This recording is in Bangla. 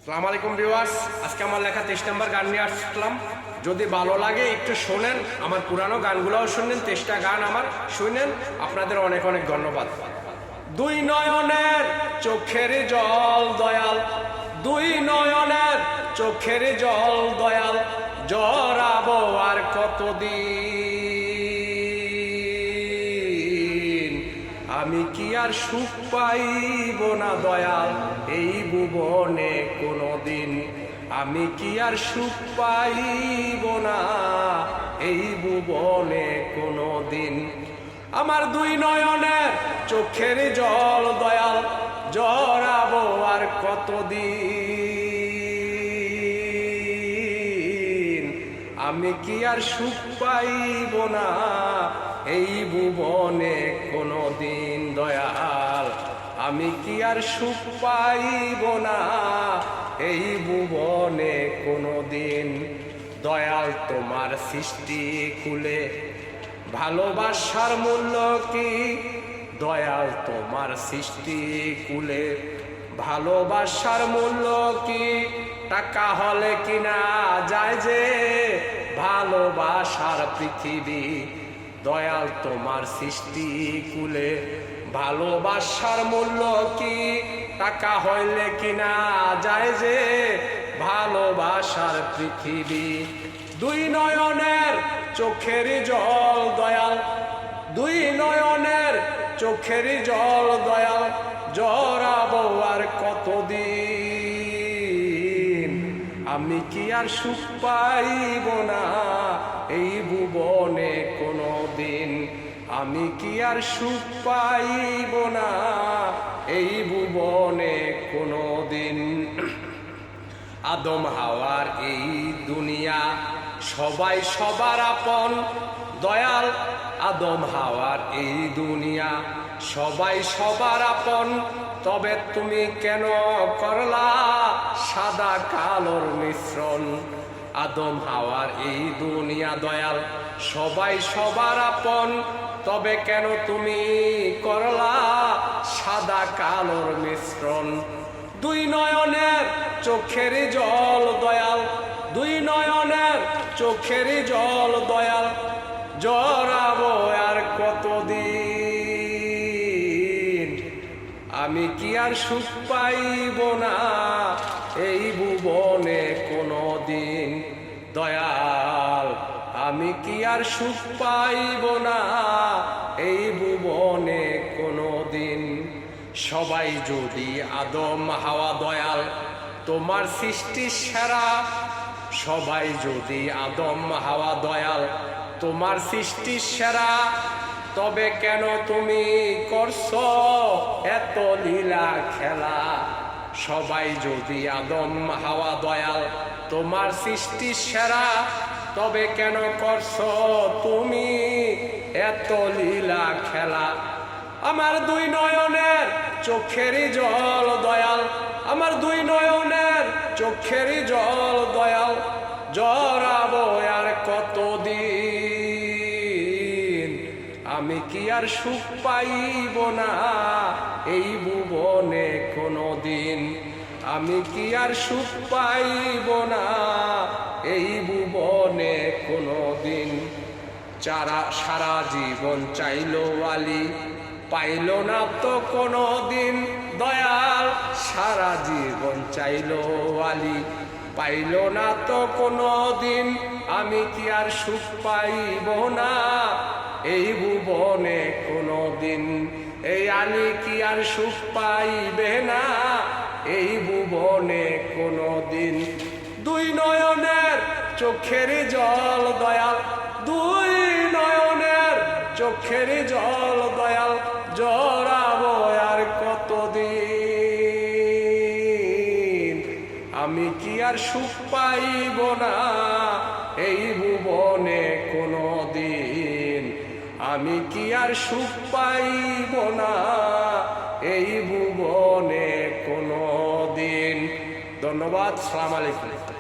আসসালামু আলাইকুম ভিউয়ার্স, আজকে আমার লেখা 23 নম্বর গান নিয়ে আসলাম। যদি ভালো লাগে একটু শোনেন, আমার পুরানো গানগুলোও শুনেন, 23টা গান আমার শুনেন। আপনাদের অনেক অনেক ধন্যবাদ। দুই নয়নের চোখের জল দয়াল, দুই নয়নের চোখের জল দয়াল, জড়াবো আর কতদিন, আমি কি আর সুখ পাইব না দয়াল এই ভুবনে কোনদিন, আমি কি আর সুখ পাইব না এই ভুবনে কোনদিন। আমার দুই নয়নের চোখের জল দয়াল, জড়াবো আর কতদিন, আমি কি আর সুখ পাইব না এই ভুবনে কোনদিন দয়াল, আমি কি আর সুখ পাইব না এই ভুবনে কোনদিন। দয়াল তোমার সৃষ্টি কুলে ভালোবাসার মূল্য কি, দয়াল তোমার সৃষ্টি কুলে ভালোবাসার মূল্য কি, টাকা হলে কিনা যায় যে ভালোবাসার পৃথিবী। দয়াল তোমার সৃষ্টি কুলে ভালোবাসার মূল্য কি, টাকা হইলে কিনা যায় যে ভালোবাসার পৃথিবী। দুই নয়নের চোখের জল দয়াল, দুই নয়নের চোখের জল দয়াল, জড়াবো আর কতদিন, আমি কি আর সুখ পাইব না এই ভুবনে কোনদিন, আমি কি আর সুখ পাইব না এই ভুবনে কোনদিন। আদম হাওয়ার এই দুনিয়া সবাই সবার আপন দয়াল, আদম হাওয়ার এই দুনিয়া সবাই সবার আপন, তবে তুমি কেন করলা সাদা কালোর মিশ্রণ। আদম হাওয়ার এই দুনিয়া দয়াল সবাই সবার আপন, তবে কেন তুমি করলা সাদা কালোর মিশ্রণ। দুই নয়নের চোখের জল দয়াল, দুই নয়নের চোখের জল দয়াল, জড়াবো আর কতদিন, আমি কি আর সুখ পাইব না এই ভুবনে কোনদিন দয়াল, আমি কি আর সুখ পাইব না এই ভুবনে কোনদিন। সবাই যদি আদম হাওয়া দয়াল তোমার সৃষ্টি সেরা, সবাই যদি আদম হাওয়া দয়াল তোমার সৃষ্টি সেরা, তবে কেন তুমি করছো এত লীলা খেলা। সবাই যদি আদম হাওয়া দয়াল তোমার সৃষ্টি সেরা, তবে কেন করছো তুমি এত লীলা খেলা। আমার দুই নয়নের চোখের জল দয়াল, আমার দুই নয়নের চোখের জল দয়াল, জড়াবো আর কতদিন, আমি কি আর সুখ পাইব না এই ভুবনে কোনদিন, আমি কি আর সুখ পাইব না এই ভুবনে কোনদিন। সারা জীবন চাইলো আলী পাইল না তো কোনদিন দয়াল, সারা জীবন চাইলো আলী পাইল না তো কোনদিন, আমি কি আর সুখ পাইব না এই ভুবনে কোনদিন। এই আলী কি আর সুখ পাইবে না এই ভুবনে কোনদিন। দুই নয়নের চোখের জল দয়াল, দুই নয়নের চোখের জল দয়াল, জড়াবো আর কতদিন, আমি কি আর সুখ পাইব না এই ভুবনে কোনদিন, আমি কি আর সুখ পাইব না এই ভুবনে কোনদিন। ধন্যবাদ। আসসালামু আলাইকুম।